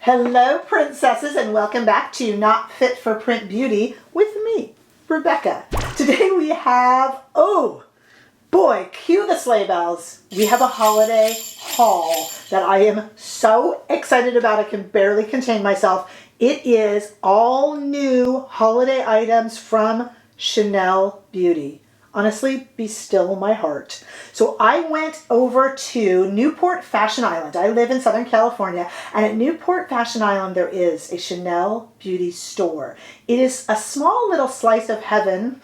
Hello, princesses, and welcome back to Not Fit for Print Beauty with me, Rebecca. Today we have, oh boy, cue the sleigh bells. We have a holiday haul that I am so excited about I can barely contain myself. It is all new holiday items from Chanel Beauty. Honestly, be still my heart. So I went over to Newport Fashion Island. I live in Southern California, and at Newport Fashion Island there is a Chanel Beauty store. It is a small little slice of heaven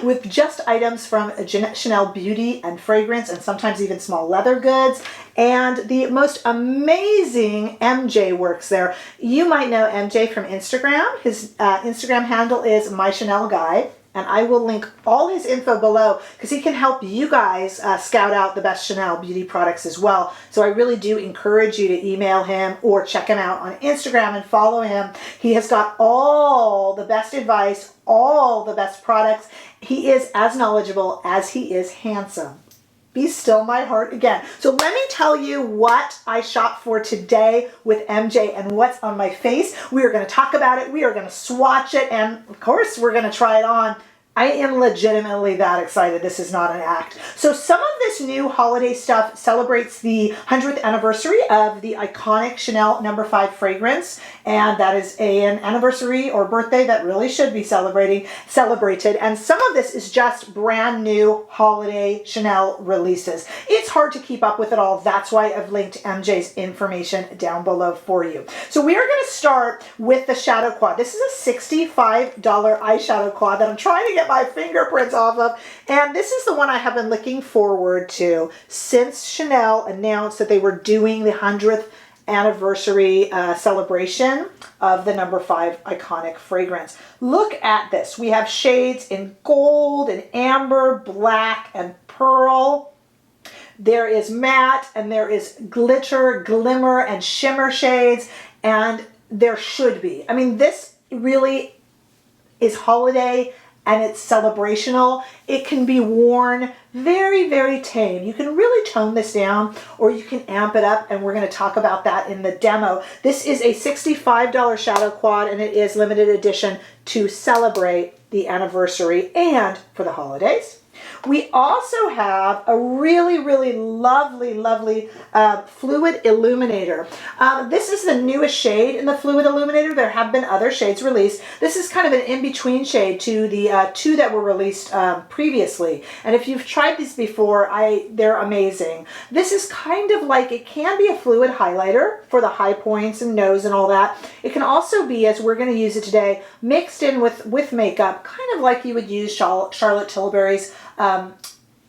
with just items from Chanel Beauty and fragrance, and sometimes even small leather goods. And the most amazing MJ works there. You might know MJ from Instagram. His Instagram handle is MyChanelGuy. And I will link all his info below because he can help you guys scout out the best Chanel Beauty products as well. So I really do encourage you to email him or check him out on Instagram and follow him. He has got all the best advice, all the best products. He is as knowledgeable as he is handsome. Be still my heart again. So let me tell you what I shot for today with MJ and what's on my face. We are going to talk about it. We are going to swatch it. And of course, we're going to try it on. I am legitimately that excited. This is not an act. So some of this new holiday stuff celebrates the 100th anniversary of the iconic Chanel No. 5 fragrance. And that is an anniversary or birthday that really should be celebrated. And some of this is just brand new holiday Chanel releases. It's hard to keep up with it all. That's why I've linked MJ's information down below for you. So we are going to start with the Shadow Quad. This is a $65 eyeshadow quad that I'm trying to get my fingerprints off of, and this is the one I have been looking forward to since Chanel announced that they were doing the 100th anniversary celebration of the No. 5 iconic fragrance. Look at this. We have shades in gold and amber, black and pearl. There is matte and there is glitter, glimmer and shimmer shades, and there should be. I mean, this really is holiday and it's celebrational. It can be worn very, very tame. You can really tone this down or you can amp it up, and we're going to talk about that in the demo. This is a $65 shadow quad, and it is limited edition to celebrate the anniversary and for the holidays. We also have a really, really lovely Fluid Illuminator. This is the newest shade in the Fluid Illuminator. There have been other shades released. This is kind of an in-between shade to the two that were released previously. And if you've tried these before, they're amazing. This is kind of like, it can be a fluid highlighter for the high points and nose and all that. It can also be, as we're going to use it today, mixed in with makeup, kind of like you would use Charlotte Tilbury's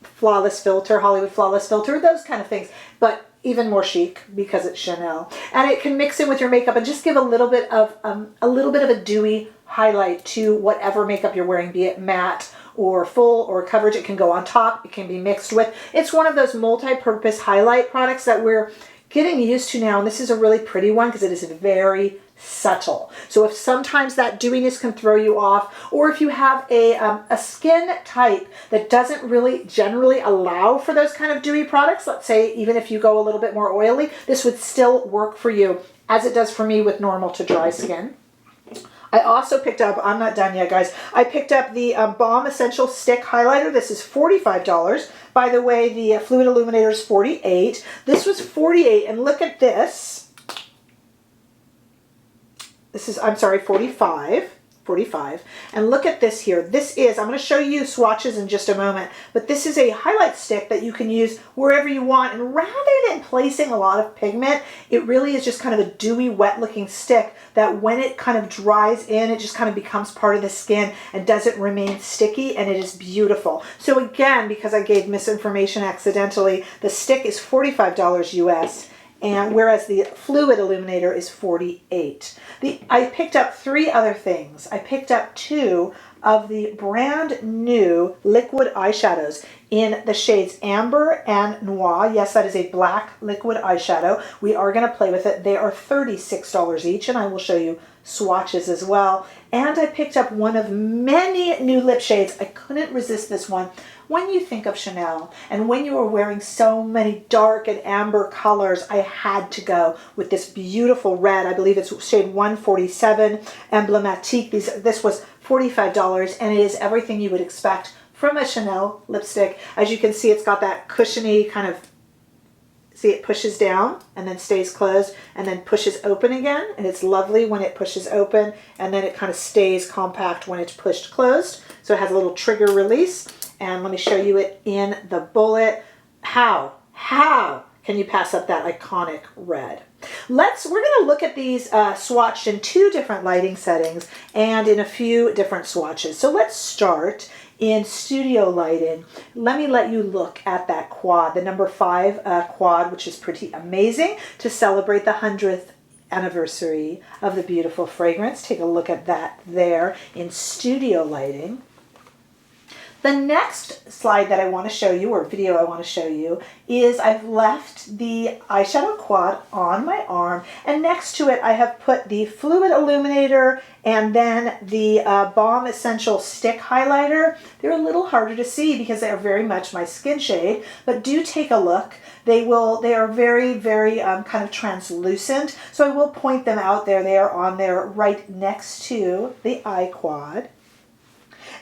flawless filter, Hollywood flawless filter, those kind of things, but even more chic because it's Chanel. And it can mix in with your makeup and just give a little bit of a dewy highlight to whatever makeup you're wearing, be it matte or full or coverage. It can go on top. It can be mixed with. It's one of those multi-purpose highlight products that we're getting used to now, and this is a really pretty one because it is very subtle. So if sometimes that dewiness can throw you off, or if you have a skin type that doesn't really generally allow for those kind of dewy products, let's say even if you go a little bit more oily, this would still work for you, as it does for me with normal to dry skin. I also picked up, I'm not done yet guys, I picked up the Baume Essential Stick Highlighter. This is $45. By the way, the Fluid Illuminator is $48. This was $48, and look at this. This is, I'm sorry, $45. And look at this here. This is, I'm going to show you swatches in just a moment, but this is a highlight stick that you can use wherever you want. And rather than placing a lot of pigment, it really is just kind of a dewy, wet looking stick that when it kind of dries in, it just kind of becomes part of the skin and doesn't remain sticky, and it is beautiful. So again, because I gave misinformation accidentally, the stick is $45 US. And whereas the Fluid Illuminator is $48. I picked up 3 other things. I picked up 2 of the brand new liquid eyeshadows in the shades Amber and Noir. Yes, that is a black liquid eyeshadow. We are going to play with it. They are $36 each, and I will show you swatches as well. And I picked up one of many new lip shades. I couldn't resist this one. when you think of Chanel and when you are wearing so many dark and amber colors, I had to go with this beautiful red. I believe it's shade 147, Emblématique. This was $45, and it is everything you would expect from a Chanel lipstick. As you can see, it's got that cushiony kind of, see, it pushes down and then stays closed and then pushes open again. And it's lovely when it pushes open, and then it kind of stays compact when it's pushed closed. So it has a little trigger release. And let me show you it in the bullet. How can you pass up that iconic red? We're going to look at these swatched in 2 different lighting settings and in a few different swatches. So let's start in studio lighting. Let me let you look at that quad, the number 5 quad, which is pretty amazing to celebrate the 100th anniversary of the beautiful fragrance. Take a look at that there in studio lighting. The next slide that I want to show you, or video I want to show you, is I've left the eyeshadow quad on my arm, and next to it I have put the Fluid Illuminator and then the Baume Essential Stick Highlighter. They're a little harder to see because they are very much my skin shade, but do take a look. They are very, very kind of translucent, so I will point them out there. They are on there right next to the eye quad.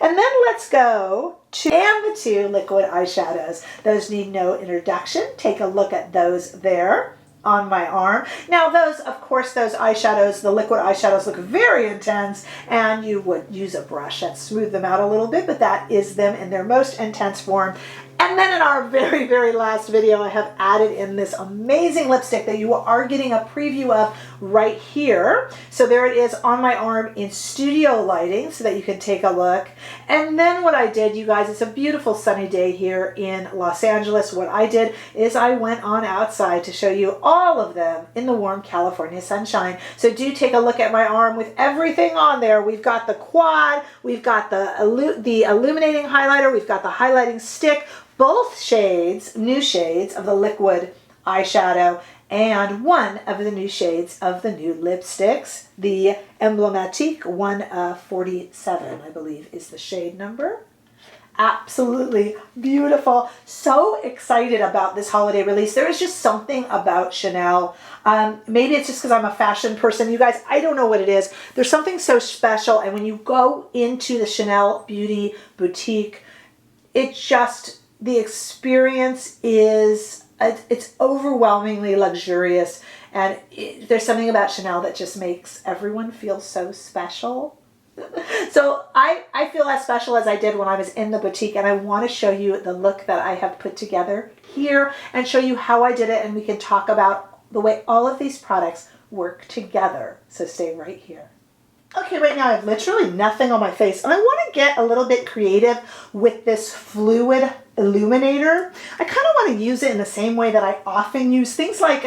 And then let's go to the 2 liquid eyeshadows. Those need no introduction. Take a look at those there on my arm. Now those, of course, those eyeshadows, the liquid eyeshadows, look very intense, and you would use a brush and smooth them out a little bit, but that is them in their most intense form. And then in our very, very last video, I have added in this amazing lipstick that you are getting a preview of right here. So there it is on my arm in studio lighting so that you can take a look. And then what I did, you guys, it's a beautiful sunny day here in Los Angeles. What I did is I went on outside to show you all of them in the warm California sunshine. So do take a look at my arm with everything on there. We've got the quad, we've got the illuminating highlighter, we've got the highlighting stick, both shades, new shades of the liquid eyeshadow, and one of the new shades of the new lipsticks. The Emblématique 147, I believe, is the shade number. Absolutely beautiful. So excited about this holiday release. There is just something about Chanel. Maybe it's just because I'm a fashion person. You guys, I don't know what it is. There's something so special. And when you go into the Chanel Beauty Boutique, the experience is, it's overwhelmingly luxurious, and there's something about Chanel that just makes everyone feel so special. So I feel as special as I did when I was in the boutique, and I want to show you the look that I have put together here and show you how I did it, and we can talk about the way all of these products work together. So stay right here. Okay, right now I have literally nothing on my face, and I want to get a little bit creative with this Fluid Illuminator. I kind of want to use it in the same way that I often use things like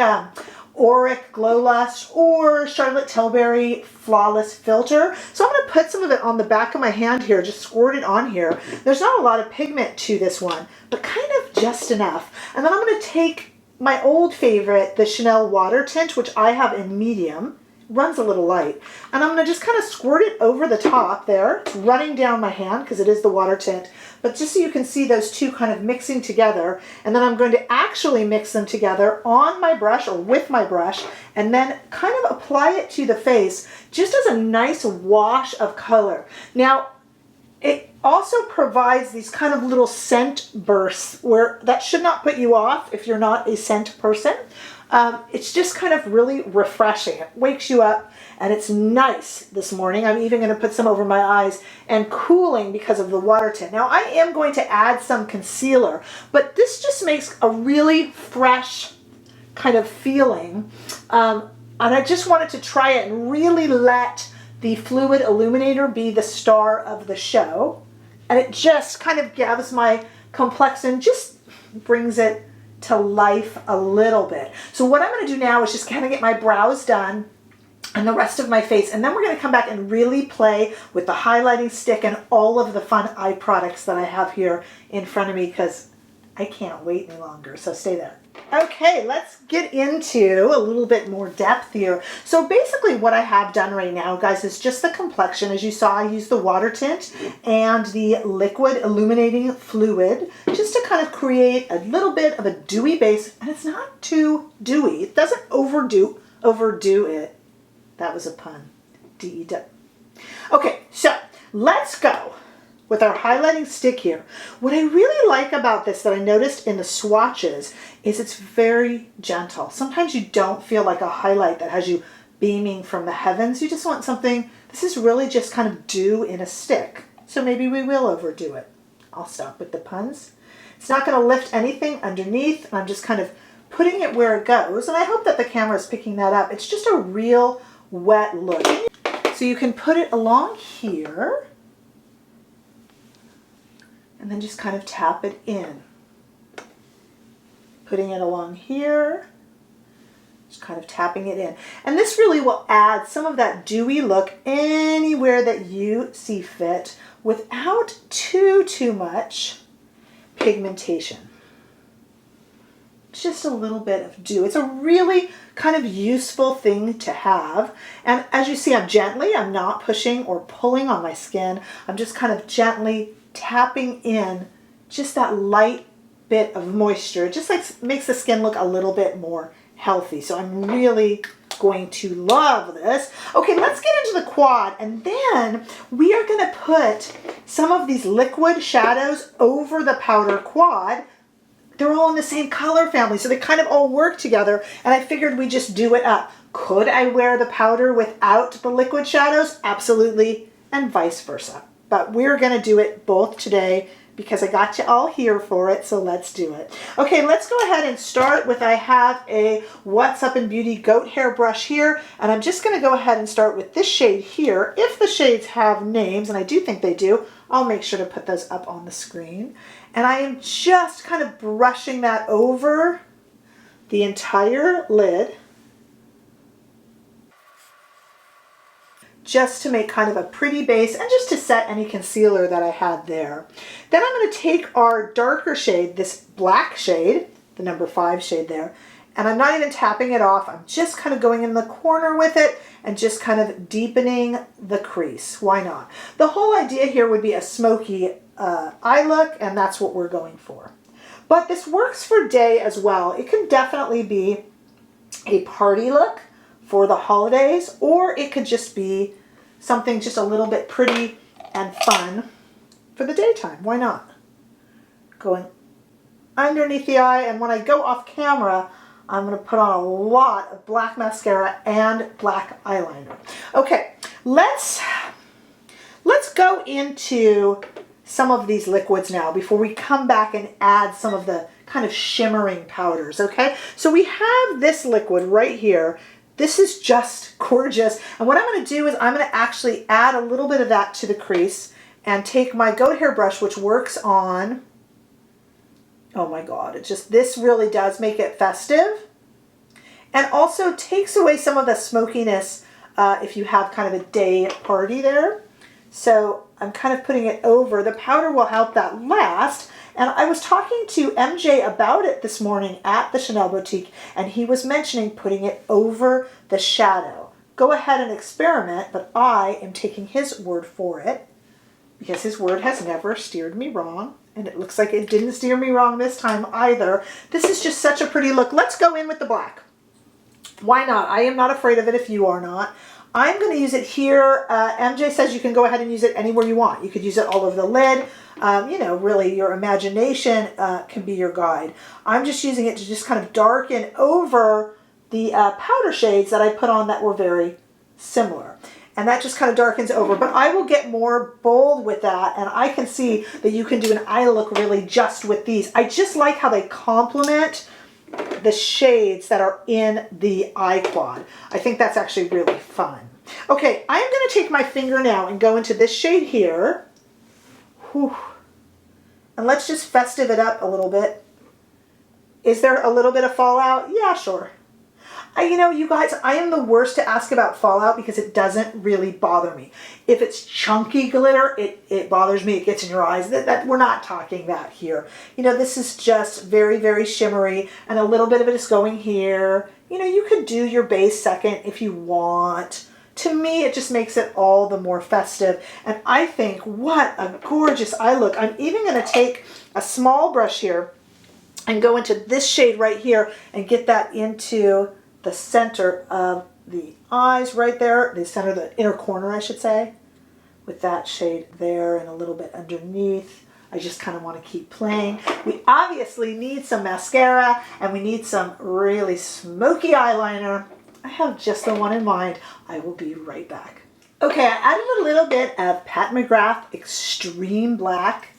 Auric Glow Lust or Charlotte Tilbury Flawless Filter. So I'm going to put some of it on the back of my hand here, just squirt it on here. There's not a lot of pigment to this one, but kind of just enough. And then I'm going to take my old favorite, the Chanel Water Tint, which I have in medium. Runs a little light, and I'm going to just kind of squirt it over the top there. It's running down my hand because it is the water tint, but just so you can see those two kind of mixing together, and then I'm going to actually mix them together on my brush or with my brush, and then kind of apply it to the face just as a nice wash of color. Now, it also provides these kind of little scent bursts where that should not put you off if you're not a scent person. It's just kind of really refreshing. It wakes you up, and it's nice this morning. I'm even going to put some over my eyes, and cooling because of the water tint. Now I am going to add some concealer, but this just makes a really fresh kind of feeling. And I just wanted to try it and really let the Fluid Illuminator be the star of the show. And it just kind of gives my complexion, just brings it to life a little bit. So what I'm going to do now is just kind of get my brows done and the rest of my face, and then we're going to come back and really play with the highlighting stick and all of the fun eye products that I have here in front of me, because I can't wait any longer. So stay there. Okay, let's get into a little bit more depth here. So basically what I have done right now, guys, is just the complexion. As you saw, I used the water tint and the liquid illuminating fluid just to kind of create a little bit of a dewy base. And it's not too dewy. It doesn't overdo it. That was a pun. D-E-W. Okay, so let's go with our highlighting stick here. What I really like about this that I noticed in the swatches is it's very gentle. Sometimes you don't feel like a highlight that has you beaming from the heavens. You just want something, this is really just kind of dew in a stick. So maybe we will overdo it. I'll stop with the puns. It's not going to lift anything underneath. I'm just kind of putting it where it goes. And I hope that the camera is picking that up. It's just a real wet look. So you can put it along here. And then just kind of tap it in. Putting it along here, just kind of tapping it in. And this really will add some of that dewy look anywhere that you see fit without too much pigmentation. Just a little bit of dew. It's a really kind of useful thing to have. And as you see, I'm not pushing or pulling on my skin. I'm just kind of gently tapping in just that light bit of moisture. It just like makes the skin look a little bit more healthy. So I'm really going to love this. Okay, let's get into the quad, and then we are going to put some of these liquid shadows over the powder quad. They're all in the same color family, so they kind of all work together, and I figured we'd just do it up. Could I wear the powder without the liquid shadows? Absolutely, and vice versa. But we're going to do it both today because I got you all here for it, so let's do it. Okay, let's go ahead and start with, I have a What's Up in Beauty goat hair brush here, and I'm just going to go ahead and start with this shade here. If the shades have names, and I do think they do, I'll make sure to put those up on the screen. And I am just kind of brushing that over the entire lid, just to make kind of a pretty base and just to set any concealer that I had there. Then I'm going to take our darker shade, this black shade, the number 5 shade there, and I'm not even tapping it off. I'm just kind of going in the corner with it and just kind of deepening the crease. Why not? The whole idea here would be a smoky eye look, and that's what we're going for. But this works for day as well. It can definitely be a party look for the holidays, or it could just be something just a little bit pretty and fun for the daytime. Why not? Going underneath the eye, and when I go off camera, I'm going to put on a lot of black mascara and black eyeliner. Okay, let's go into some of these liquids now before we come back and add some of the kind of shimmering powders, okay? So we have this liquid right here. This is just gorgeous. And what I'm going to do is I'm going to actually add a little bit of that to the crease and take my goat hair brush, which works on, oh my God, it just, this really does make it festive. And also takes away some of the smokiness if you have kind of a day party there. So I'm kind of putting it over. The powder will help that last. And I was talking to MJ about it this morning at the Chanel boutique, and he was mentioning putting it over the shadow. Go ahead and experiment, but I am taking his word for it because his word has never steered me wrong, and it looks like it didn't steer me wrong this time either. This is just such a pretty look. Let's go in with the black. Why not? I am not afraid of it if you are not. I'm going to use it here. MJ says you can go ahead and use it anywhere you want. You could use it all over the lid. You know, really your imagination can be your guide. I'm just using it to just kind of darken over the powder shades that I put on that were very similar. And that just kind of darkens over. But I will get more bold with that, and I can see that you can do an eye look really just with these. I just like how they complement the shades that are in the eye quad. I think that's actually really fun. Okay, I'm going to take my finger now and go into this shade here. Whew. And let's just festive it up a little bit. Is there a little bit of fallout? Yeah, sure. You know, you guys, I am the worst to ask about fallout because it doesn't really bother me. If it's chunky glitter, it bothers me. It gets in your eyes. That we're not talking that here. You know, this is just very, very shimmery, and a little bit of it is going here. You know, you could do your base second if you want. To me, it just makes it all the more festive. And I think, what a gorgeous eye look. I'm even going to take a small brush here and go into this shade right here and get that into the center of the eyes right there, the center, the inner corner, I should say, with that shade there and a little bit underneath. I just kind of want to keep playing. We obviously need some mascara and we need some really smoky eyeliner. I have just the one in mind. I will be right back. Okay, I added a little bit of Pat McGrath Extreme Black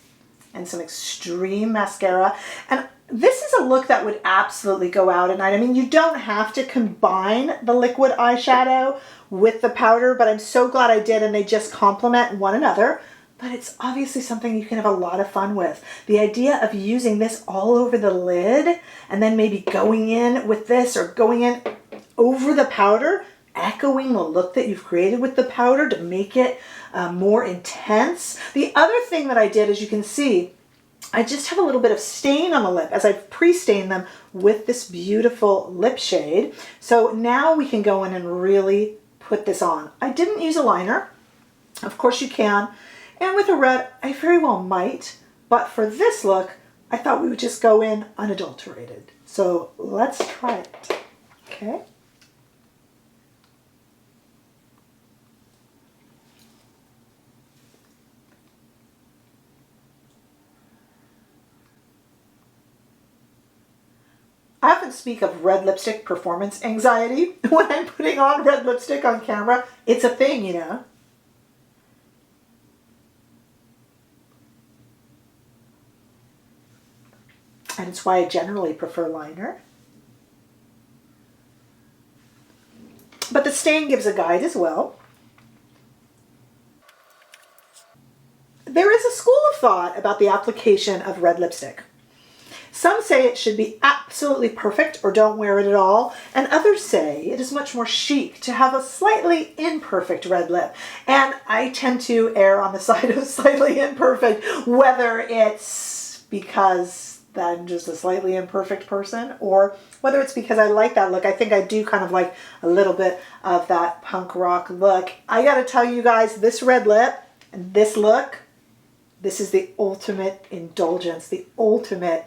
and some Extreme Mascara. And this is a look that would absolutely go out at night. I mean, you don't have to combine the liquid eyeshadow with the powder, but I'm so glad I did, and they just complement one another. But it's obviously something you can have a lot of fun with. The idea of using this all over the lid and then maybe going in with this or going in over the powder, echoing the look that you've created with the powder to make it more intense. The other thing that I did, as you can see, I just have a little bit of stain on the lip as I've pre-stained them with this beautiful lip shade. So now we can go in and really put this on. I didn't use a liner. Of course you can. And with a red, I very well might. But for this look, I thought we would just go in unadulterated. So let's try it. Okay. I often speak of red lipstick performance anxiety when I'm putting on red lipstick on camera. It's a thing, you know. And it's why I generally prefer liner. But the stain gives a guide as well. There is a school of thought about the application of red lipstick. Some say it should be absolutely perfect or don't wear it at all, and others say it is much more chic to have a slightly imperfect red lip. And I tend to err on the side of slightly imperfect, whether it's because I'm just a slightly imperfect person or whether it's because I like that look. I think I do kind of like a little bit of that punk rock look. I gotta tell you guys, this red lip and this look, this is the ultimate indulgence, the ultimate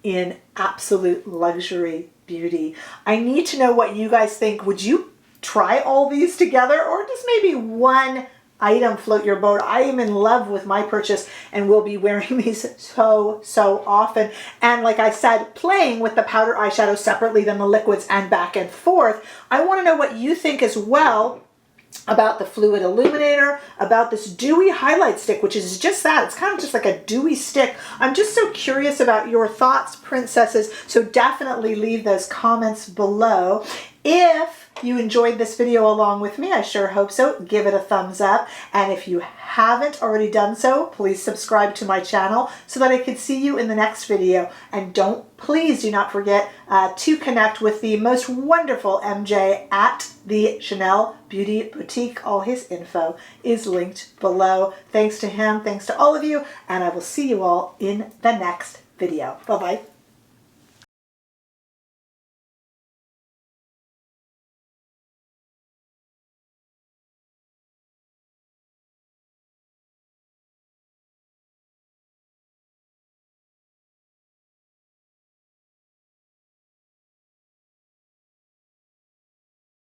in absolute luxury beauty. I need to know what you guys think. Would you try all these together, or does maybe one item float your boat? I am in love with my purchase and will be wearing these so often. And like I said, playing with the powder eyeshadow separately than the liquids and back and forth. I want to know what you think as well about the Fluid Illuminator, about this dewy highlight stick, which is just that. It's kind of just like a dewy stick. I'm just so curious about your thoughts, princesses, so definitely leave those comments below. If you enjoyed this video along with me, I sure hope so, give it a thumbs up. And if you haven't already done so, please subscribe to my channel so that I can see you in the next video. And please do not forget to connect with the most wonderful MJ at the Chanel Beauty Boutique. All his info is linked below. Thanks to him, thanks to all of you, and I will see you all in the next video. Bye-bye.